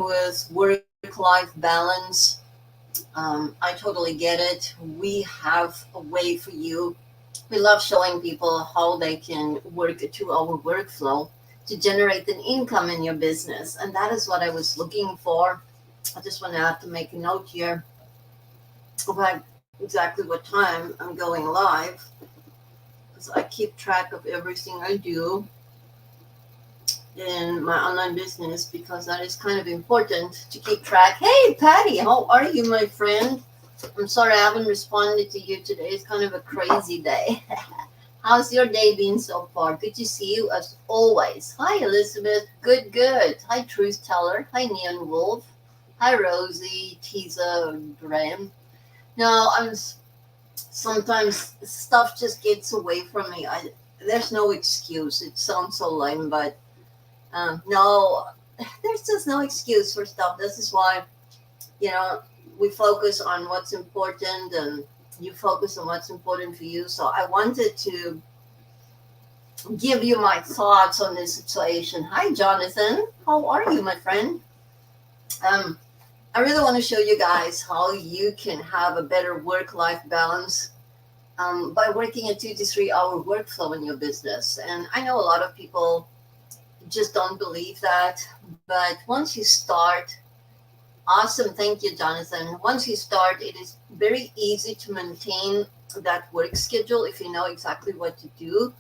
with work-life balance. I totally get it. We have a way for you. We love showing people how they can work a 2 hour workflow to generate an income in your business. And that is what I was looking for. I just want to have to make a note here about exactly what time I'm going live because I keep track of everything I do in my online business because that is kind of important to keep track. Hey, Patty, how are you, my friend? I'm sorry I haven't responded to you today. It's kind of a crazy day. How's your day been so far? Good to see you as always. Hi, Elizabeth. Good, good. Hi, Truth Teller. Hi, Neon Wolf. Hi, Rosie, Tiza, Graham. No, sometimes stuff just gets away from me. There's no excuse. It sounds so lame, but no, there's just no excuse for stuff. This is why, you know, we focus on what's important and you focus on what's important for you. So I wanted to give you my thoughts on this situation. Hi, Jonathan. How are you, my friend? Um, I really want to show you guys how you can have a better work-life balance by working a 2 to 3 hour workflow in your business. And I know a lot of people just don't believe that, but once you start, awesome. Thank you, Jonathan. Once you start, it is very easy to maintain that work schedule if you know exactly what to do.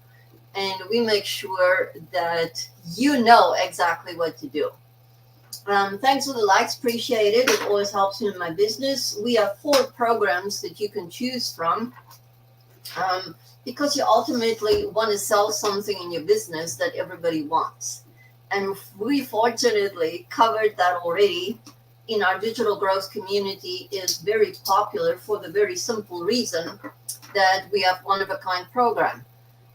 And we make sure that you know exactly what to do. Thanks for the likes. Appreciate it. It always helps me in my business. We have 4 programs that you can choose from um, because you ultimately want to sell something in your business that everybody wants. And we fortunately covered that already in our digital growth community is very popular for the very simple reason that we have one of a kind program.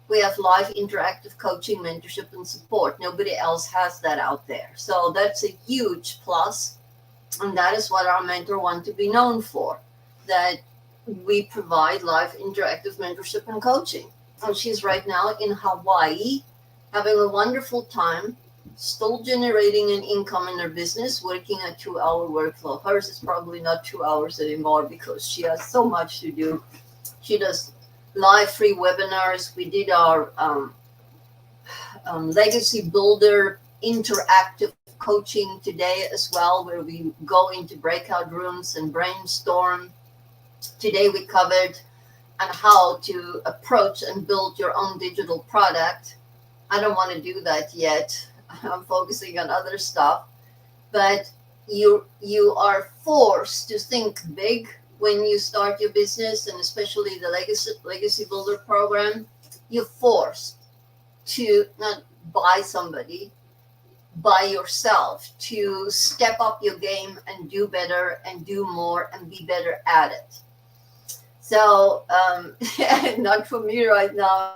We have live interactive coaching, mentorship, and support. Nobody else has that out there. So that's a huge plus, and that is what our mentor wants to be known for, that we provide live interactive mentorship and coaching. And she's right now in Hawaii having a wonderful time, still generating an income in her business, working a 2 hour workflow. Hers is probably not 2 hours anymore because she has so much to do. She does live free webinars. We did our Legacy Builder interactive coaching today as well, where we go into breakout rooms and brainstorm. Today we covered on how to approach and build your own digital product. I don't want to do that yet. I'm focusing on other stuff, but you are forced to think big when you start your business, and especially the legacy builder program. You're forced to not buy somebody, by yourself, to step up your game and do better and do more and be better at it. So not for me right now,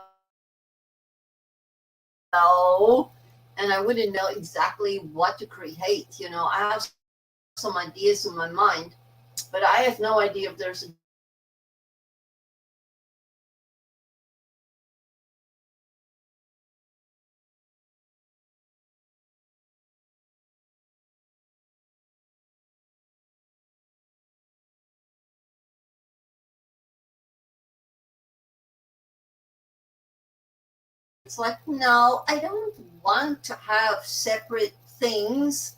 and I wouldn't know exactly what to create. I have some ideas in my mind, but I have no idea if there's a demand for it. But it's like, no, I don't want to have separate things.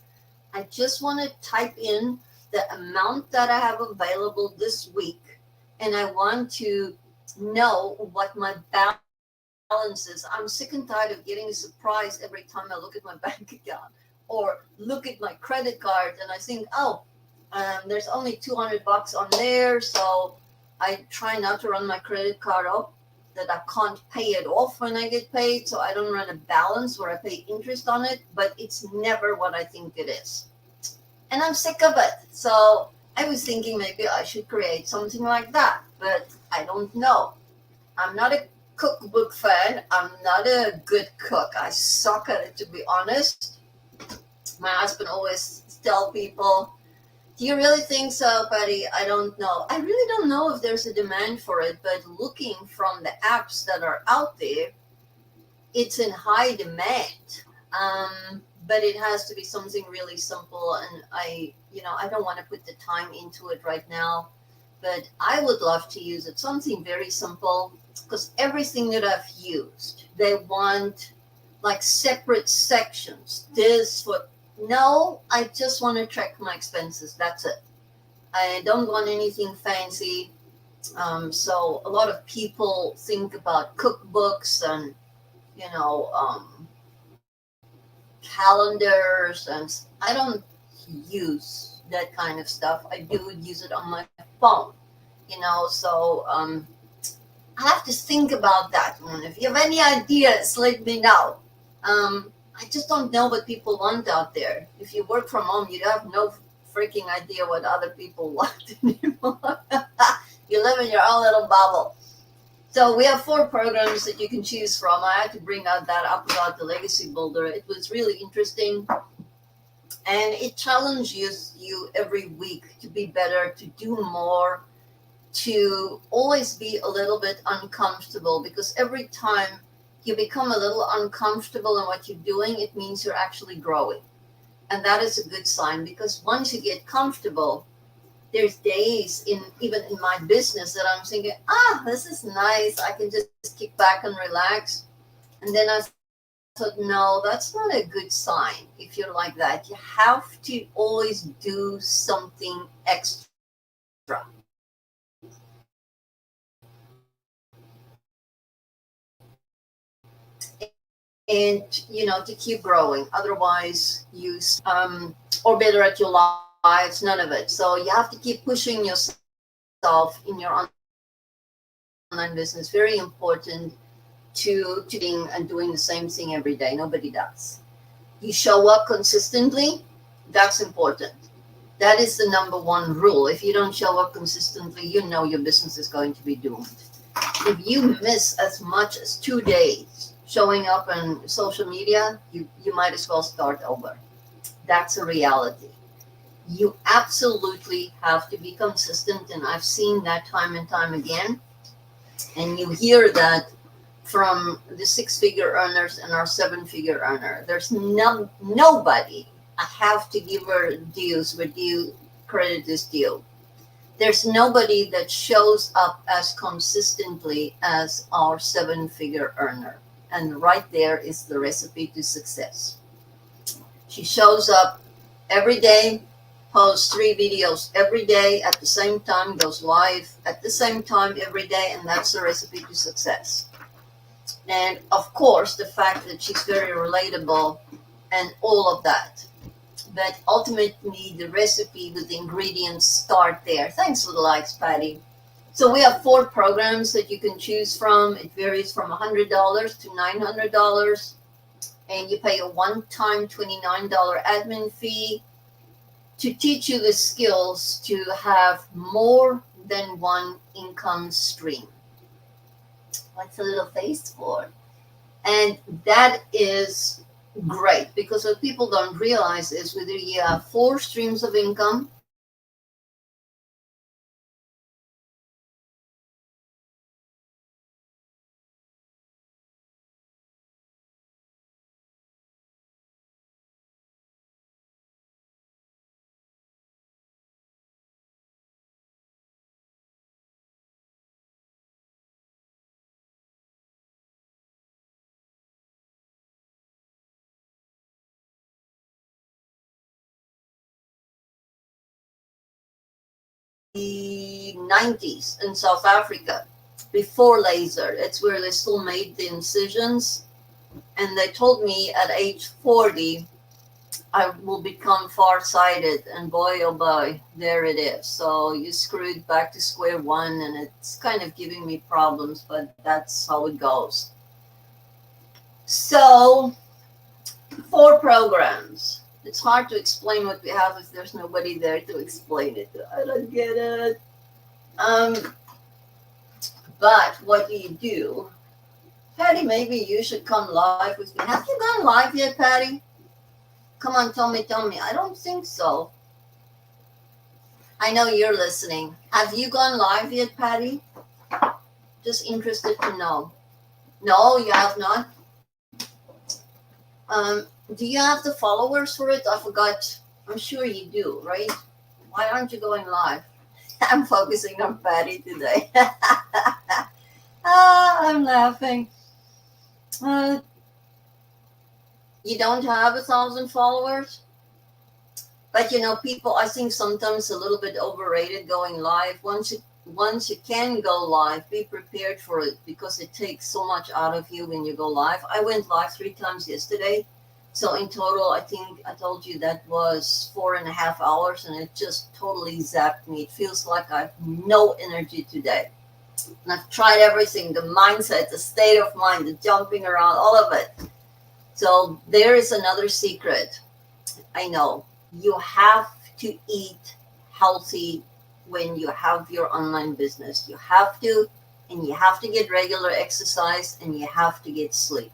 I just want to type in the amount that I have available this week, and I want to know what my balance is. I'm sick and tired of getting a surprise every time I look at my bank account or look at my credit card and I think, oh, there's only $200 on there, so I try not to run my credit card up that I can't pay it off when I get paid, so I don't run a balance where I pay interest on it, but it's never what I think it is. And I'm sick of it. So I was thinking maybe I should create something like that, but I don't know. I'm not a cookbook fan. I'm not a good cook. I suck at it, to be honest. My husband always tell people, do you really think so, Patty? I don't know. I really don't know if there's a demand for it, but looking from the apps that are out there, it's in high demand. but it has to be something really simple. And I don't want to put the time into it right now, but I would love to use it. Something very simple, because everything that I've used, they want like separate sections. This, what, no, I just want to track my expenses. That's it. I don't want anything fancy. So a lot of people think about cookbooks and, you know, calendars, and I don't use that kind of stuff. I do use it on my phone, so I have to think about that one. If you have any ideas, let me know. I just don't know what people want out there. If you work from home, you have no freaking idea what other people want anymore. You live in your own little bubble. So we have 4 programs that you can choose from. I had to bring out that up about the Legacy Builder. It was really interesting, and it challenges you every week to be better, to do more, to always be a little bit uncomfortable, because every time you become a little uncomfortable in what you're doing, it means you're actually growing. And that is a good sign, because once you get comfortable, there's days even in my business that I'm thinking, this is nice. I can just kick back and relax. And then I thought, no, that's not a good sign if you're like that. You have to always do something extra. And, to keep growing. Otherwise, or better at your lives, none of it. So you have to keep pushing yourself in your online business. Very important to doing the same thing every day. Nobody does. You show up consistently. That's important. That is the number 1 rule. If you don't show up consistently, your business is going to be doomed. If you miss as much as 2 days showing up on social media, you might as well start over. That's a reality. You absolutely have to be consistent, and I've seen that time and time again. And you hear that from the 6-figure earners and our 7-figure earner. There's nobody. I have to give her dues where due credit is due. There's nobody that shows up as consistently as our 7-figure earner. And right there is the recipe to success. She shows up every day, posts 3 videos every day at the same time, goes live at the same time every day, and that's the recipe to success. And of course, the fact that she's very relatable and all of that. But ultimately, the recipe with the ingredients start there. Thanks for the likes, Patty. So we have 4 programs that you can choose from. It varies from $100 to $900. And you pay a one-time $29 admin fee to teach you the skills to have more than one income stream. What's a little face for? And that is great, because what people don't realize is whether you have 4 streams of income, the 90s in South Africa, before laser. It's where they still made the incisions. And they told me at age 40, I will become farsighted. And boy, oh boy, there it is. So you screwed back to square one, and it's kind of giving me problems, but that's how it goes. So 4 programs. It's hard to explain what we have if there's nobody there to explain it. I don't get it. But what do you do? Patty, maybe you should come live with me. Have you gone live yet, Patty? Come on, tell me. I don't think so. I know you're listening. Have you gone live yet, Patty? Just interested to know. No, you have not? Do you have the followers for it? I forgot. I'm sure you do, right? Why aren't you going live? I'm focusing on Patty today. I'm laughing. Uh, you don't have 1,000 followers? But people, I think sometimes a little bit overrated going live. Once you can go live, be prepared for it because it takes so much out of you when you go live. I went live 3 times yesterday. So in total, I think I told you that was 4.5 hours, and it just totally zapped me. It feels like I have no energy today. And I've tried everything, the mindset, the state of mind, the jumping around, all of it. So there is another secret. I know you have to eat healthy when you have your online business. You have to, and you have to get regular exercise, and you have to get sleep.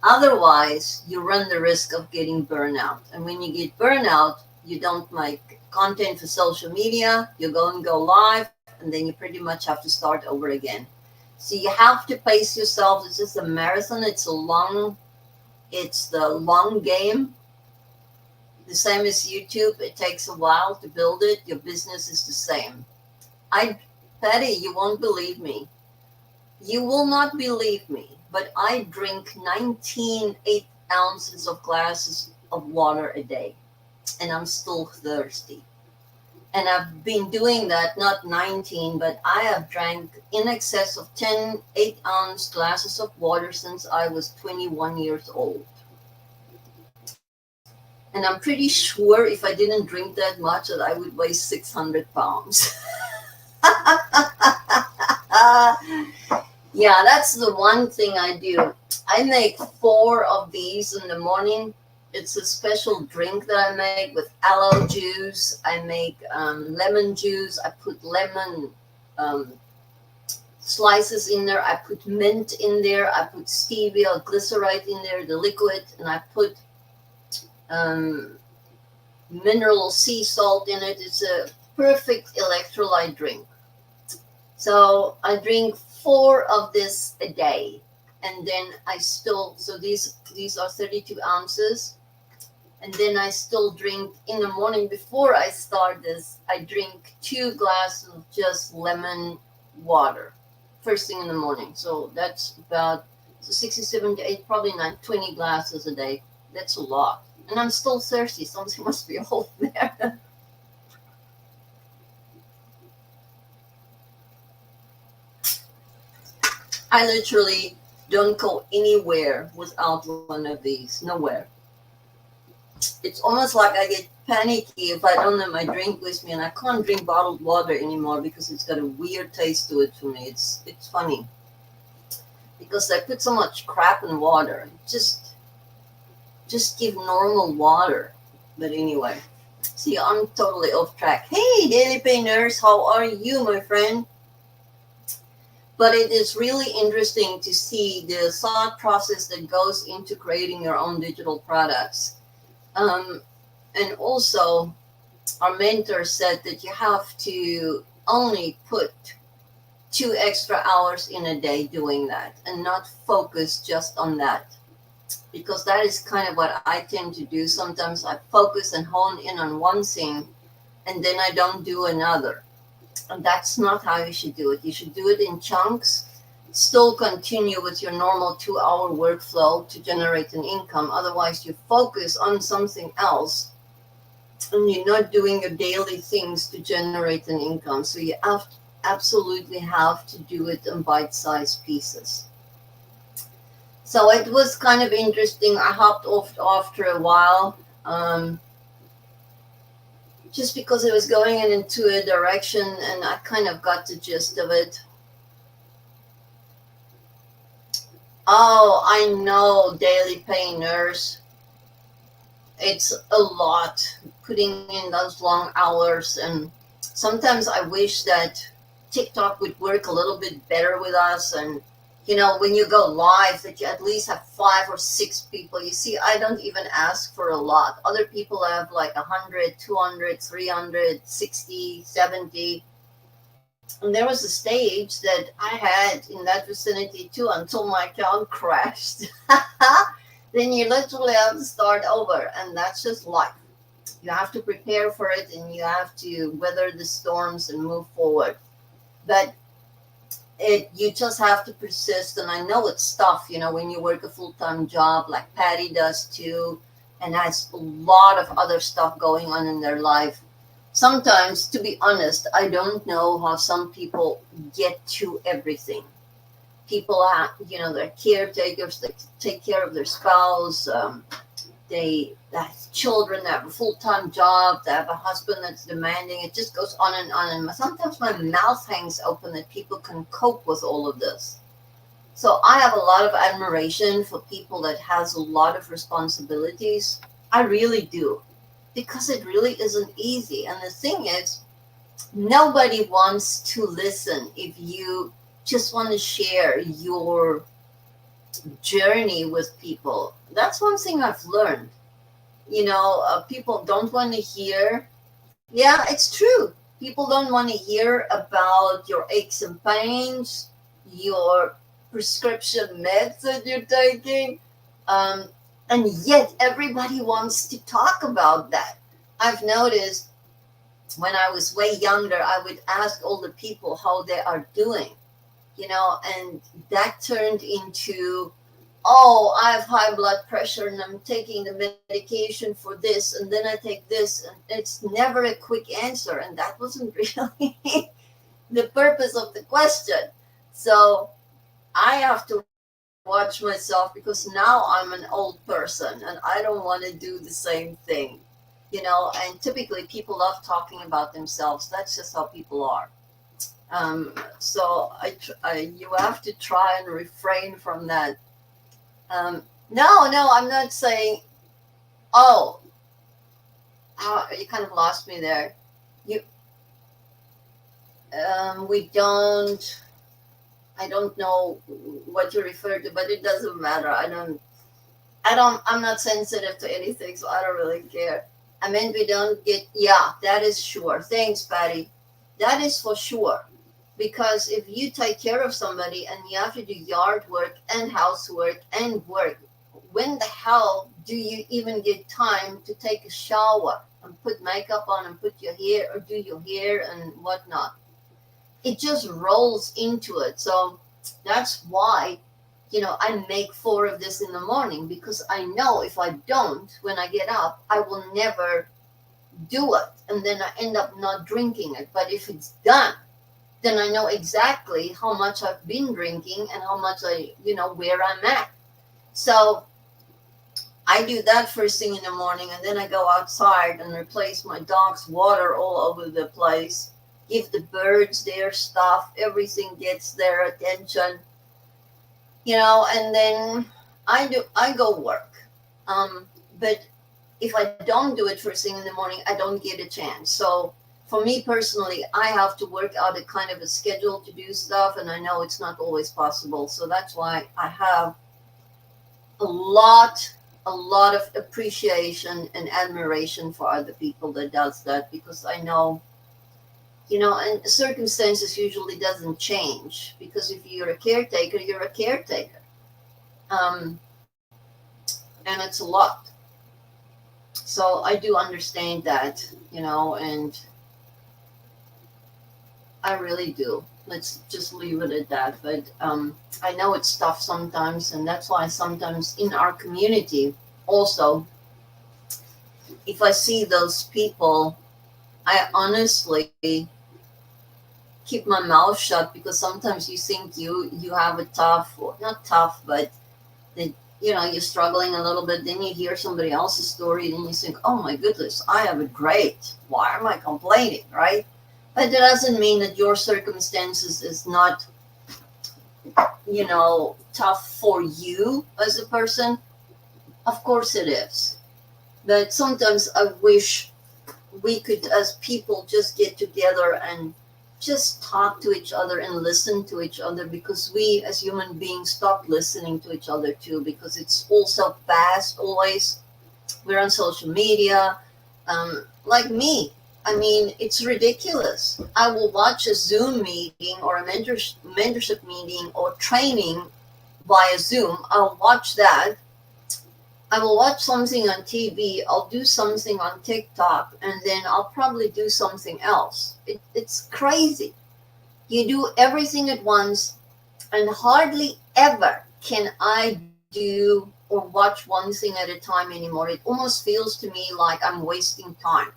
Otherwise, you run the risk of getting burnout. And when you get burnout, you don't make content for social media, you go live, and then you pretty much have to start over again. So you have to pace yourself. It's just a marathon. It's the long game. The same as YouTube. It takes a while to build it. Your business is the same. Patty, you won't believe me. You will not believe me, but I drink 19 8 ounces of glasses of water a day, and I'm still thirsty. And I've been doing that, not 19, but I have drank in excess of 10 8-ounce glasses of water since I was 21 years old. And I'm pretty sure if I didn't drink that much, that I would weigh 600 pounds. Yeah, that's the one thing I do. I make 4 of these in the morning. It's a special drink that I make with aloe juice. I make lemon juice. I put lemon um, slices in there. I put mint in there. I put stevia, glyceride in there, the liquid, and I put um, mineral sea salt in it. It's a perfect electrolyte drink. So I drink 4 of this a day, and then so these are 32 ounces, and then I still drink in the morning before I start this. I drink 2 glasses of just lemon water first thing in the morning. So that's about 67 to 8, probably not 20 glasses a day. That's a lot, and I'm still thirsty. Something must be off there. I literally don't go anywhere without one of these. Nowhere. It's almost like I get panicky if I don't have my drink with me, and I can't drink bottled water anymore because it's got a weird taste to it for me. It's funny because they put so much crap in water. Just give normal water. But anyway, see, I'm totally off track. Hey, Daily Pay Nurse, how are you, my friend? But it is really interesting to see the thought process that goes into creating your own digital products. Um, and also, our mentor said that you have to only put 2 extra hours in a day doing that and not focus just on that. Because that is kind of what I tend to do. Sometimes I focus and hone in on one thing, and then I don't do another. And that's not how you should do it. You should do it in chunks. Still continue with your normal 2-hour workflow to generate an income. Otherwise, you focus on something else and you're not doing your daily things to generate an income. So you absolutely have to do it in bite-sized pieces. So it was kind of interesting. I hopped off after a while. Just because it was going into a direction and I kind of got the gist of it. Oh, I know, Daily Pay Nurse. It's a lot putting in those long hours, and sometimes I wish that TikTok would work a little bit better with us, and when you go live, that you at least have 5 or 6 people. You see, I don't even ask for a lot. Other people have like 100, 200, 300, 60, 70. And there was a stage that I had in that vicinity too until my account crashed. then you literally have to start over, and that's just life. You have to prepare for it, and you have to weather the storms and move forward. But you just have to persist. And I know it's tough, when you work a full-time job like Patty does too, and has a lot of other stuff going on in their life. Sometimes, to be honest, I don't know how some people get to everything. People have, they're caretakers, they take care of their spouse, they have children, they have a full-time job, they have a husband that's demanding. It just goes on and on. And sometimes my mouth hangs open that people can cope with all of this. So I have a lot of admiration for people that has a lot of responsibilities. I really do, because it really isn't easy. And the thing is, nobody wants to listen if you just want to share your journey with people. That's one thing I've learned. People don't want to hear. Yeah, it's true. People don't want to hear about your aches and pains, your prescription meds that you're taking. Um, and yet, everybody wants to talk about that. I've noticed when I was way younger, I would ask older people how they are doing, and that turned into, oh, I have high blood pressure and I'm taking the medication for this, and then I take this, and it's never a quick answer. And that wasn't really the purpose of the question. So I have to watch myself, because now I'm an old person and I don't want to do the same thing. And typically people love talking about themselves. That's just how people are. So you have to try and refrain from that. No, I'm not saying. Oh, you kind of lost me there. You, we don't. I don't know what you refer to, but it doesn't matter. I'm not sensitive to anything, so I don't really care. I mean, we don't get. Yeah, that is sure. Thanks, Patty. That is for sure. Because if you take care of somebody and you have to do yard work and housework and work, when the hell do you even get time to take a shower and put makeup on and put your hair or do your hair and whatnot? It just rolls into it. So that's why, I make four of this in the morning, because I know if I don't, when I get up, I will never do it. And then I end up not drinking it. But if it's done, then I know exactly how much I've been drinking and how much where I'm at. So I do that first thing in the morning, and then I go outside and replace my dog's water all over the place, give the birds their stuff, everything gets their attention, and then I go work. But if I don't do it first thing in the morning, I don't get a chance. So for me personally, I have to work out a kind of a schedule to do stuff, and I know it's not always possible. So that's why I have a lot of appreciation and admiration for other people that does that, because I know, and circumstances usually doesn't change, because if you're a caretaker, you're a caretaker. Um, and it's a lot. So I do understand that, and I really do. Let's just leave it at that. But I know it's tough sometimes, and that's why sometimes in our community, also, if I see those people, I honestly keep my mouth shut, because sometimes you think you have a tough, or not tough, but that you're struggling a little bit. Then you hear somebody else's story, and you think, oh my goodness, I have it great. Why am I complaining, right? But that doesn't mean that your circumstances is not, tough for you as a person. Of course it is. But sometimes I wish we could, as people, just get together and just talk to each other and listen to each other, because we as human beings stop listening to each other too, because it's all so fast always. We're on social media. Like me, I mean, it's ridiculous. I will watch a Zoom meeting or a mentorship meeting or training via Zoom. I'll watch that, I will watch something on TV, I'll do something on TikTok, and then I'll probably do something else. It's crazy. You do everything at once, and hardly ever can I do or watch one thing at a time anymore. It almost feels to me like I'm wasting time.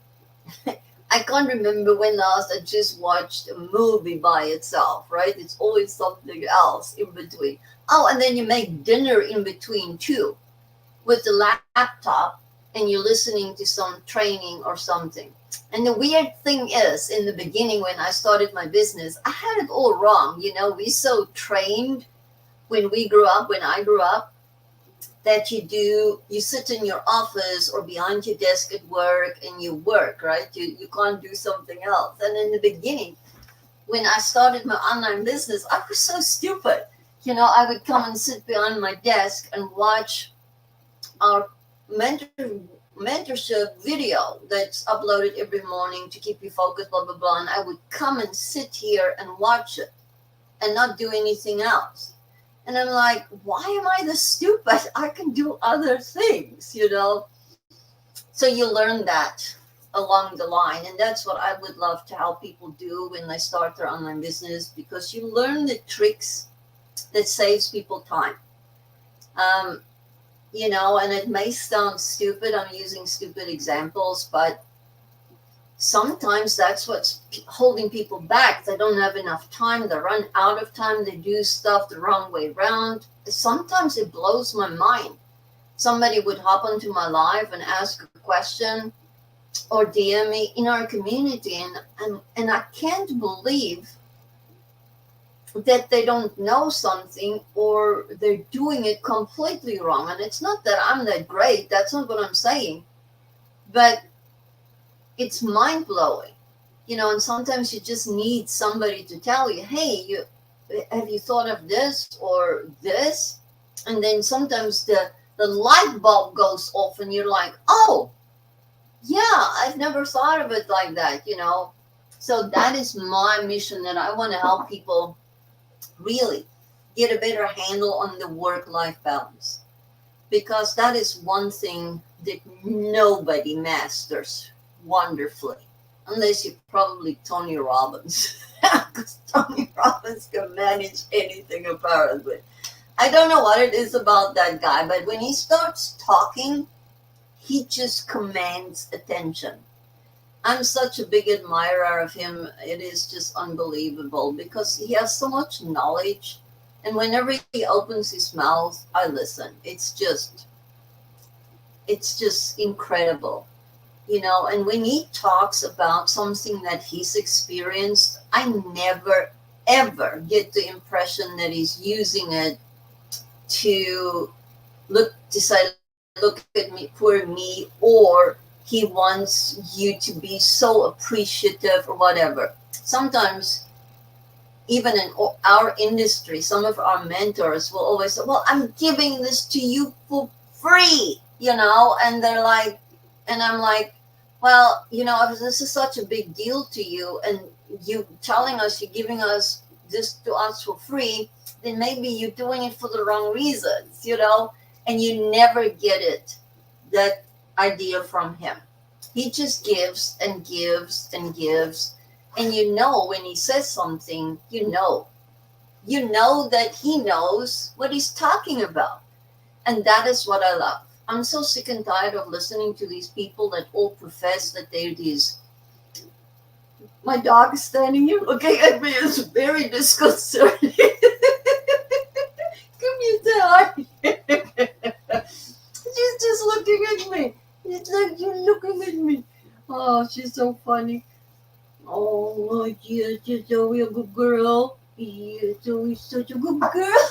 I can't remember when last I just watched a movie by itself, right? It's always something else in between. Oh, and then you make dinner in between too with the laptop, and you're listening to some training or something. And the weird thing is, in the beginning when I started my business, I had it all wrong. We so trained when I grew up, that you sit in your office or behind your desk at work and you work, right? You can't do something else. And in the beginning, when I started my online business, I was so stupid. I would come and sit behind my desk and watch our mentorship video that's uploaded every morning to keep you focused, blah blah blah. And I would come and sit here and watch it and not do anything else. And I'm like, why am I this stupid? I can do other things. So you learn that along the line. And that's what I would love to help people do when they start their online business, because you learn the tricks that saves people time. And it may sound stupid. I'm using stupid examples, but sometimes that's what's holding people back. They don't have enough time. They run out of time. They do stuff the wrong way around. Sometimes it blows my mind. Somebody would hop onto my live and ask a question or DM me in our community, and I can't believe that they don't know something or they're doing it completely wrong. And it's not that I'm that great. That's not what I'm saying. But it's mind blowing, and sometimes you just need somebody to tell you, hey, have you thought of this or this? And then sometimes the light bulb goes off and you're like, oh, yeah, I've never thought of it like that. So that is my mission, that I want to help people really get a better handle on the work-life balance, because that is one thing that nobody masters wonderfully, unless you're probably Tony Robbins, because Tony Robbins can manage anything apparently. I don't know what it is about that guy, but when he starts talking, he just commands attention. I'm such a big admirer of him. It is just unbelievable because he has so much knowledge. And whenever he opens his mouth, I listen. It's just incredible. And when he talks about something that he's experienced, I never, ever get the impression that he's using it to say, look at me, poor me, or he wants you to be so appreciative or whatever. Sometimes, even in our industry, some of our mentors will always say, well, I'm giving this to you for free, and they're like, and I'm like, well, if this is such a big deal to you and you telling us you're giving us this to us for free, then maybe you're doing it for the wrong reasons, and you never get that idea from him. He just gives and gives and gives. And when he says something, you know that he knows what he's talking about. And that is what I love. I'm so sick and tired of listening to these people that all profess that they're these. My dog is standing here looking at me. It's very disconcerting. Come here, dog. She's just looking at me. It's like you're looking at me. Oh, she's so funny. Oh, yes, you're Zoe, a good girl. Yes, Zoe's such a good girl.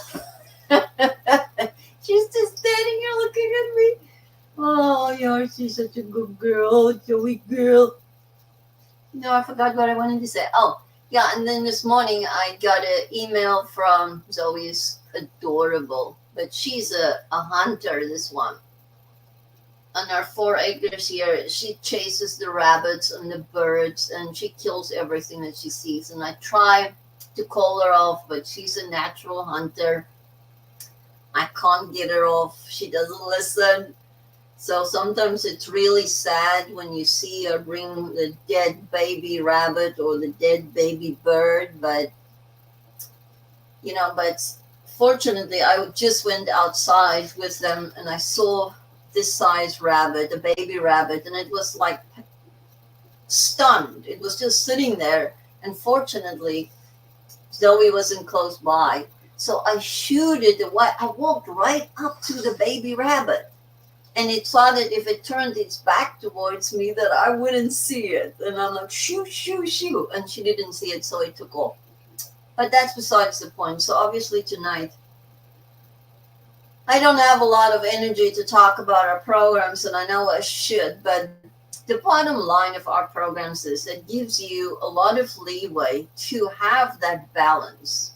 She's just standing here looking at me. Oh, yeah, she's such a good girl, Zoe girl. No, I forgot what I wanted to say. Oh, yeah, and then this morning I got an email from Zoe's adorable, but she's a hunter, this one. On our 4 acres here, she chases the rabbits and the birds, and she kills everything that she sees. And I try to call her off, but she's a natural hunter. I can't get her off. She doesn't listen. So sometimes it's really sad when you see or bring the dead baby rabbit or the dead baby bird, but but fortunately I just went outside with them and I saw this size rabbit, a baby rabbit, and it was like stunned. It was just sitting there, and fortunately Zoe wasn't close by. So I shooted away. I walked right up to the baby rabbit, and it thought that if it turned its back towards me that I wouldn't see it. And I'm like, shoo, shoo, shoo. And she didn't see it, so it took off. But that's besides the point. So obviously tonight, I don't have a lot of energy to talk about our programs, and I know I should, but the bottom line of our programs is it gives you a lot of leeway to have that balance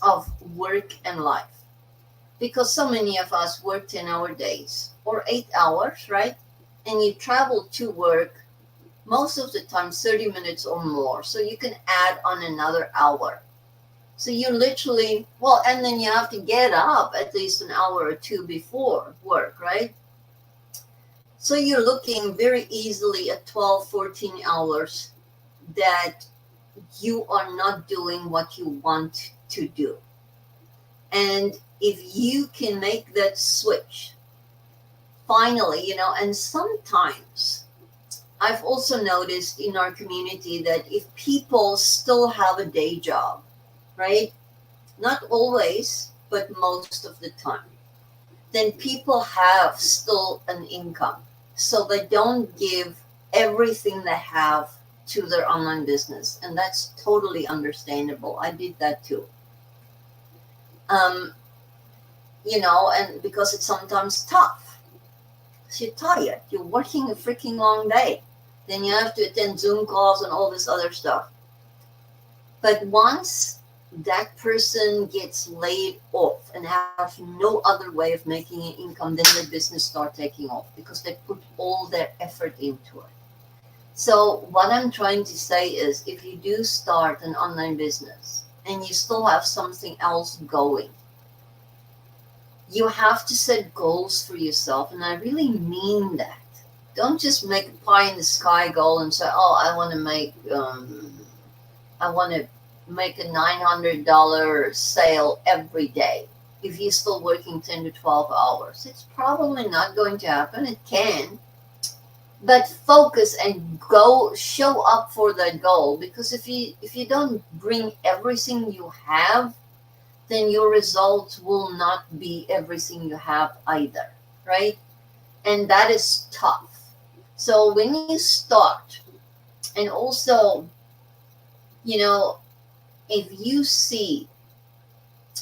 of work and life. Because so many of us work 10-hour days or 8 hours, right? And you travel to work most of the time 30 minutes or more. So you can add on another hour. So you literally, well, and then you have to get up at least an hour or two before work, right? So you're looking very easily at 12, 14 hours that you are not doing what you want to do. And if you can make that switch, finally, and sometimes I've also noticed in our community that if people still have a day job, right? Not always, but most of the time, then people have still an income. So they don't give everything they have to their online business. And that's totally understandable. I did that too. And because it's sometimes tough. So you're tired. You're working a freaking long day. Then you have to attend Zoom calls and all this other stuff. But once that person gets laid off and have no other way of making an income, then the business start taking off because they put all their effort into it. So what I'm trying to say is if you do start an online business and you still have something else going, you have to set goals for yourself. And I really mean that. Don't just make a pie in the sky goal and say, oh, I want to make a $900 sale every day. If you're still working 10 to 12 hours, it's probably not going to happen. It can, but focus and go show up for that goal. Because if you don't bring everything you have, then your results will not be everything you have either, right? And that is tough. So when you start, and also, if you see,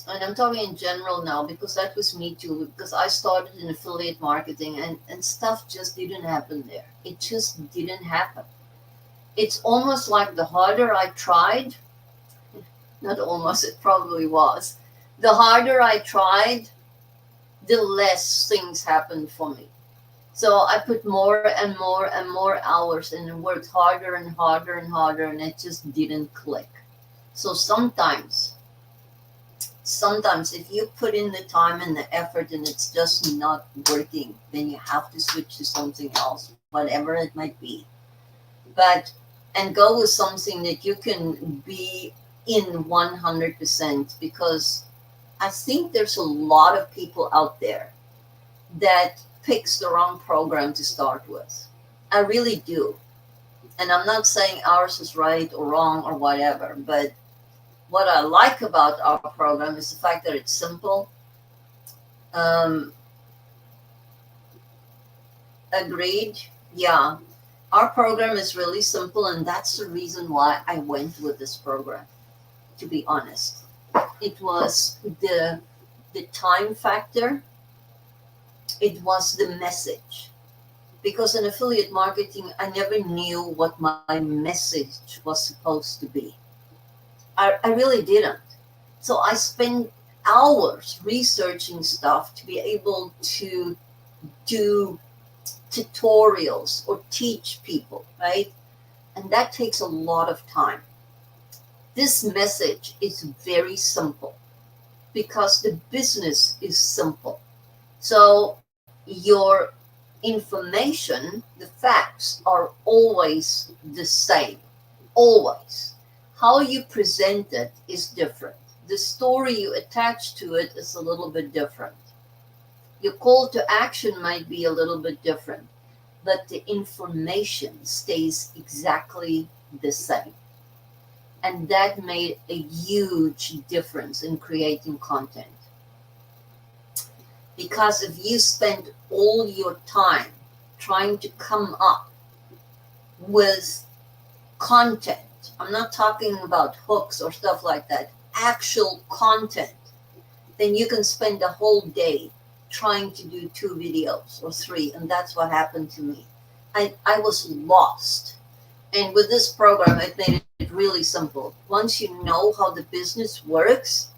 and I'm talking in general now because that was me too, because I started in affiliate marketing and stuff just didn't happen there. It just didn't happen. It's almost like the harder I tried, not almost, it probably was, the harder I tried, the less things happened for me. So I put more and more and more hours and worked harder and harder and harder, and it just didn't click. So sometimes if you put in the time and the effort and it's just not working, then you have to switch to something else, whatever it might be. And go with something that you can be in 100%, because I think there's a lot of people out there that picks the wrong program to start with. I really do. And I'm not saying ours is right or wrong or whatever, but what I like about our program is the fact that it's simple. Agreed. Yeah. Our program is really simple, and that's the reason why I went with this program, to be honest. It was the time factor. It was the message. Because in affiliate marketing, I never knew what my message was supposed to be. I really didn't. So I spent hours researching stuff to be able to do tutorials or teach people, right? And that takes a lot of time. This message is very simple because the business is simple. So your information, the facts are always the same. Always. How you present it is different. The story you attach to it is a little bit different. Your call to action might be a little bit different, but the information stays exactly the same. And that made a huge difference in creating content. Because if you spend all your time trying to come up with content, I'm not talking about hooks or stuff like that, actual content, then you can spend a whole day trying to do 2 videos or 3. And that's what happened to me. I was lost. And with this program, it made it really simple. Once you know how the business works,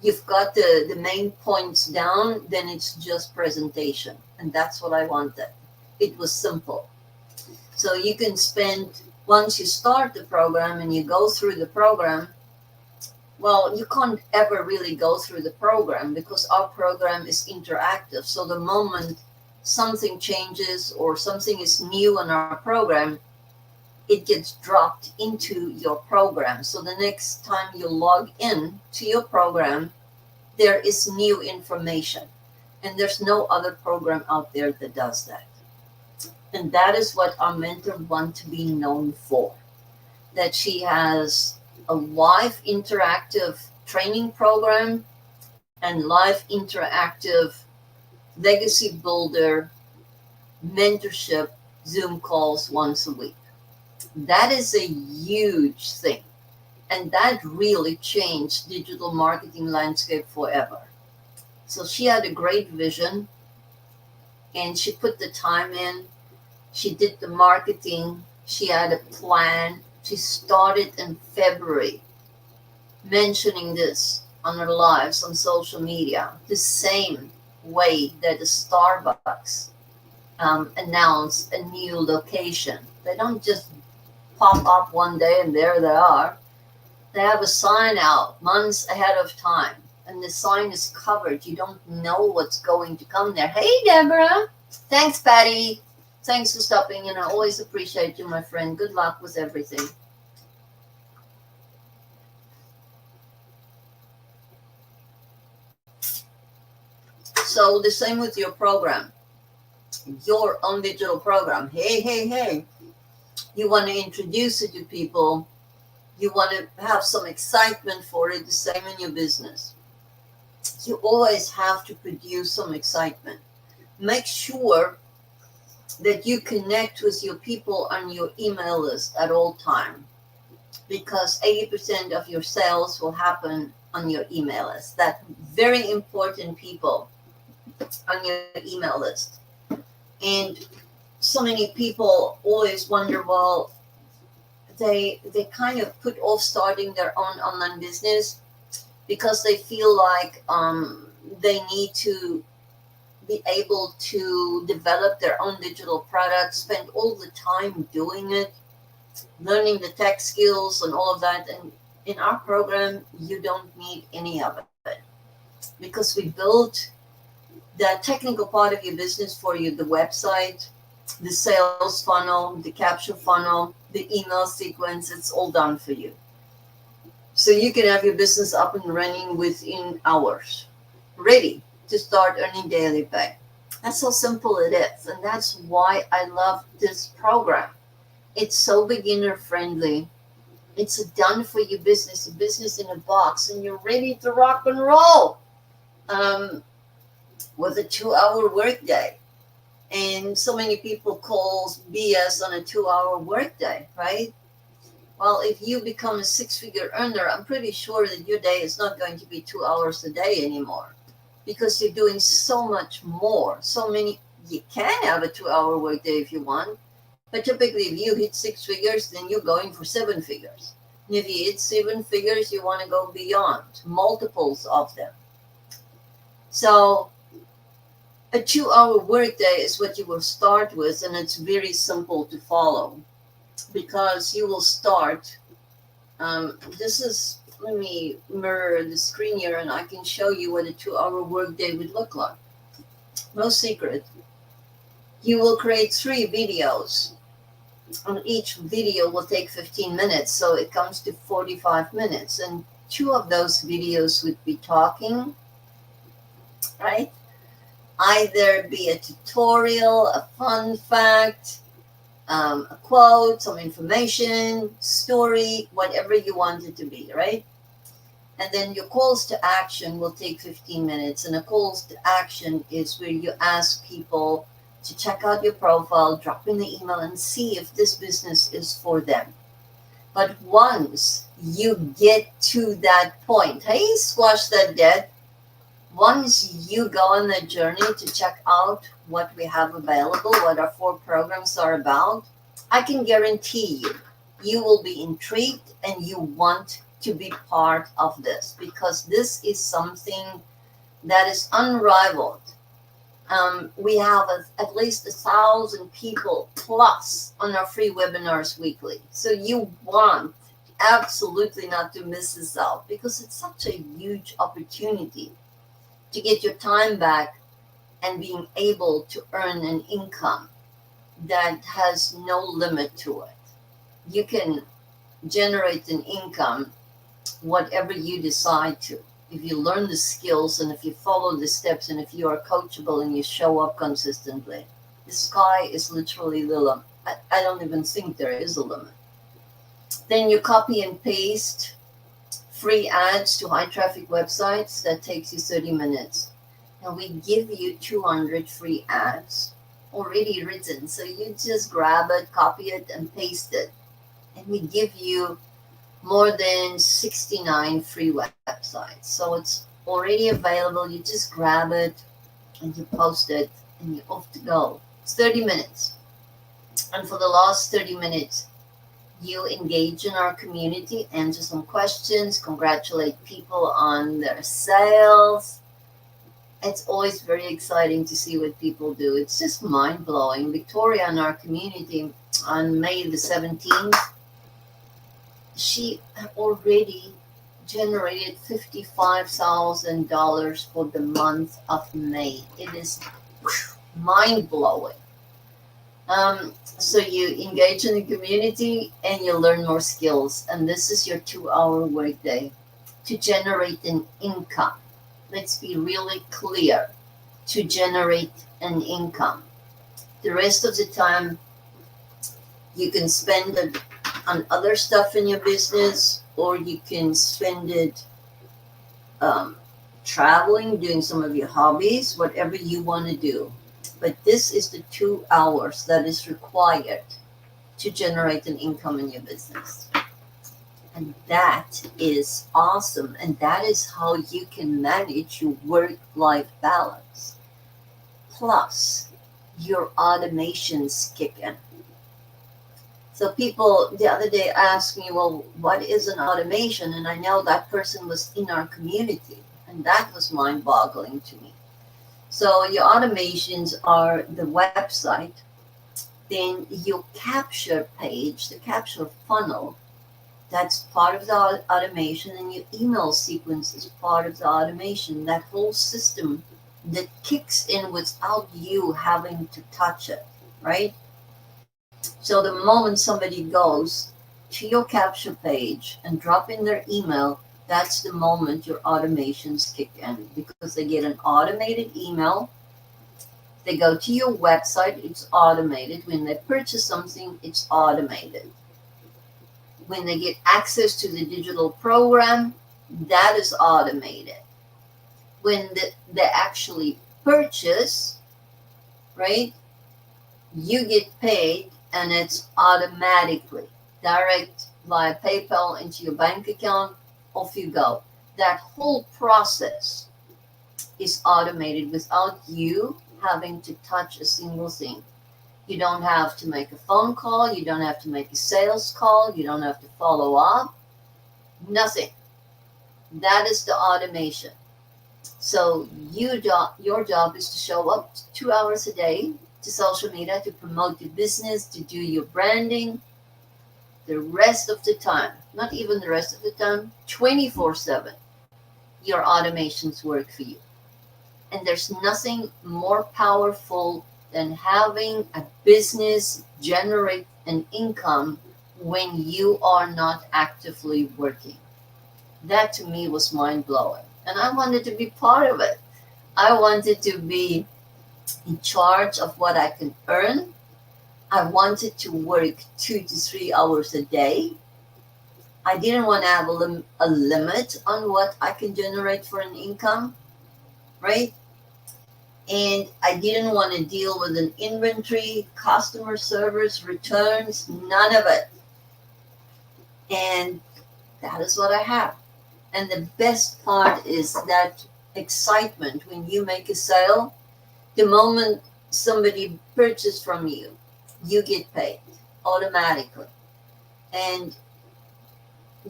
you've got the main points down, then it's just presentation. And that's what I wanted. It was simple. So you can spend, once you start the program and you go through the program, well, you can't ever really go through the program because our program is interactive. So the moment something changes or something is new in our program, it gets dropped into your program. So the next time you log in to your program, there is new information. And there's no other program out there that does that. And that is what our mentor wants to be known for. That she has a live interactive training program and live interactive legacy builder mentorship Zoom calls once a week. That is a huge thing. And that really changed digital marketing landscape forever. So she had a great vision and she put the time in. She did the marketing. She had a plan. She started in February mentioning this on her lives on social media, the same way that the Starbucks announced a new location. They don't just pop up one day and there they are. They have a sign out months ahead of time, and the sign is covered. You don't know what's going to come there. Hey, Deborah. Thanks, Patty. Thanks for stopping, and I always appreciate you, my friend. Good luck with everything. So the same with your program, your own digital program. Hey. You want to introduce it to people. You want to have some excitement for it, the same in your business. You always have to produce some excitement. Make sure that you connect with your people on your email list at all time, because 80% of your sales will happen on your email list. That very important people on your email list. And so many people always wonder, well, they kind of put off starting their own online business because they feel like they need to be able to develop their own digital products, spend all the time doing it, learning the tech skills and all of that. And in our program, you don't need any of it because we built the technical part of your business for you, the website, the sales funnel, the capture funnel, the email sequence. It's all done for you. So you can have your business up and running within hours, ready to start earning daily pay. That's how simple it is. And that's why I love this program. It's so beginner friendly. It's a done for you business, a business in a box, and you're ready to rock and roll with a 2-hour workday. And so many people call BS on a 2-hour workday, right? Well, if you become a 6-figure earner, I'm pretty sure that your day is not going to be 2 hours a day anymore because you're doing so much more. You can have a 2-hour workday if you want, but typically if you hit 6 figures, then you're going for 7 figures. And if you hit 7 figures, you want to go beyond, multiples of them. So a 2-hour workday is what you will start with, and it's very simple to follow because you will start. Let me mirror the screen here and I can show you what a 2-hour workday would look like. No secret. You will create 3 videos, and each video will take 15 minutes, so it comes to 45 minutes. And 2 of those videos would be talking, right? Either be a tutorial, a fun fact, a quote, some information, story, whatever you want it to be, right? And then your calls to action will take 15 minutes. And a calls to action is where you ask people to check out your profile, drop in the email, and see if this business is for them. But once you get to that point, hey, squash that dead. Once you go on the journey to check out what we have available, what our 4 programs are about, I can guarantee you will be intrigued and you want to be part of this, because this is something that is unrivaled. We have at least 1,000 people plus on our free webinars weekly. So you want absolutely not to miss this out, because it's such a huge opportunity to get your time back and being able to earn an income that has no limit to it. You can generate an income whatever you decide to. If you learn the skills and if you follow the steps and if you are coachable and you show up consistently, the sky is literally the limit. I don't even think there is a limit. Then you copy and paste free ads to high traffic websites. That takes you 30 minutes. And we give you 200 free ads already written. So you just grab it, copy it, and paste it. And we give you more than 69 free websites. So it's already available. You just grab it and you post it and you're off to go. It's 30 minutes. And for the last 30 minutes, you engage in our community, answer some questions, congratulate people on their sales. It's always very exciting to see what people do. It's just mind-blowing. Victoria in our community on May the 17th, she already generated $55,000 for the month of May. It is mind-blowing. So you engage in the community and you learn more skills. And this is your 2-hour workday to generate an income. Let's be really clear, to generate an income. The rest of the time, you can spend it on other stuff in your business, or you can spend it traveling, doing some of your hobbies, whatever you want to do. But this is the 2 hours that is required to generate an income in your business. And that is awesome. And that is how you can manage your work-life balance. Plus, your automations kick in. So people the other day asked me, well, what is an automation? And I know that person was in our community. And that was mind-boggling to me. So your automations are the website, then your capture page, the capture funnel, that's part of the automation, and your email sequence is part of the automation. That whole system that kicks in without you having to touch it, right? So the moment somebody goes to your capture page and drop in their email, that's the moment your automations kick in, because they get an automated email. They go to your website, it's automated. When they purchase something, it's automated. When they get access to the digital program, that is automated. When they actually purchase, right, you get paid, and it's automatically direct via PayPal into your bank account. Off you go. That whole process is automated without you having to touch a single thing. You don't have to make a phone call. You don't have to make a sales call. You don't have to follow up. Nothing. That is the automation. So your job is to show up 2 hours a day to social media, to promote your business, to do your branding. The rest of the time, not even the rest of the time, 24/7, your automations work for you. And there's nothing more powerful than having a business generate an income when you are not actively working. That to me was mind blowing. And I wanted to be part of it. I wanted to be in charge of what I can earn. I wanted to work 2 to 3 hours a day. I didn't want to have a limit on what I can generate for an income, right? And I didn't want to deal with an inventory, customer service, returns, none of it. And that is what I have. And the best part is that excitement when you make a sale, the moment somebody purchases from you, you get paid automatically. And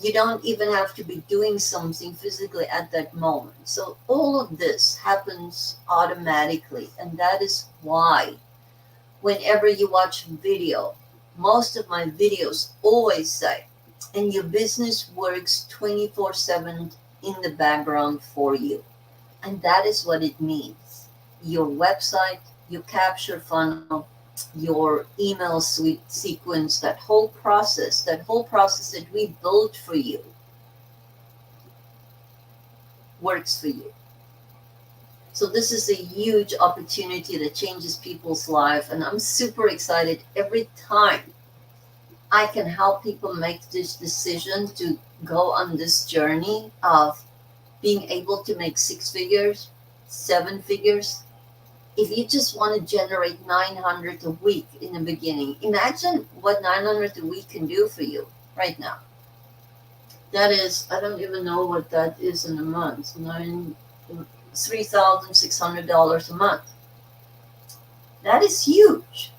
you don't even have to be doing something physically at that moment. So all of this happens automatically. And that is why whenever you watch video, most of my videos always say, and your business works 24/7 in the background for you. And that is what it means. Your website, your capture funnel, your email suite sequence, that whole process that we built for you works for you. So this is a huge opportunity that changes people's life. And I'm super excited every time I can help people make this decision to go on this journey of being able to make 6 figures, 7 figures. If you just want to generate 900 a week in the beginning, imagine what 900 a week can do for you right now. That is, I don't even know what that is in a month. $3,600 a month. That is huge.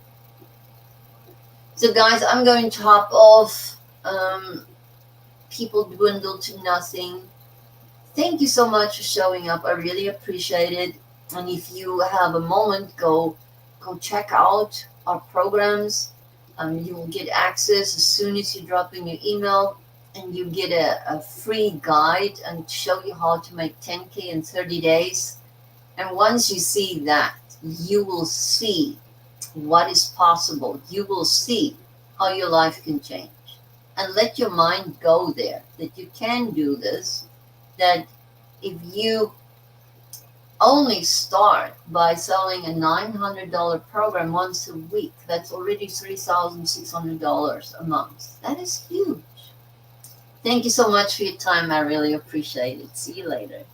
So guys, I'm going to hop off. People dwindle to nothing. Thank you so much for showing up. I really appreciate it. And if you have a moment, go check out our programs. You will get access as soon as you drop in your email, and you get a free guide and show you how to make 10K in 30 days. And once you see that, you will see what is possible. You will see how your life can change. And let your mind go there, that you can do this, that if you only start by selling a $900 program once a week, that's already $3,600 a month. That is huge. Thank you so much for your time. I really appreciate it. See you later.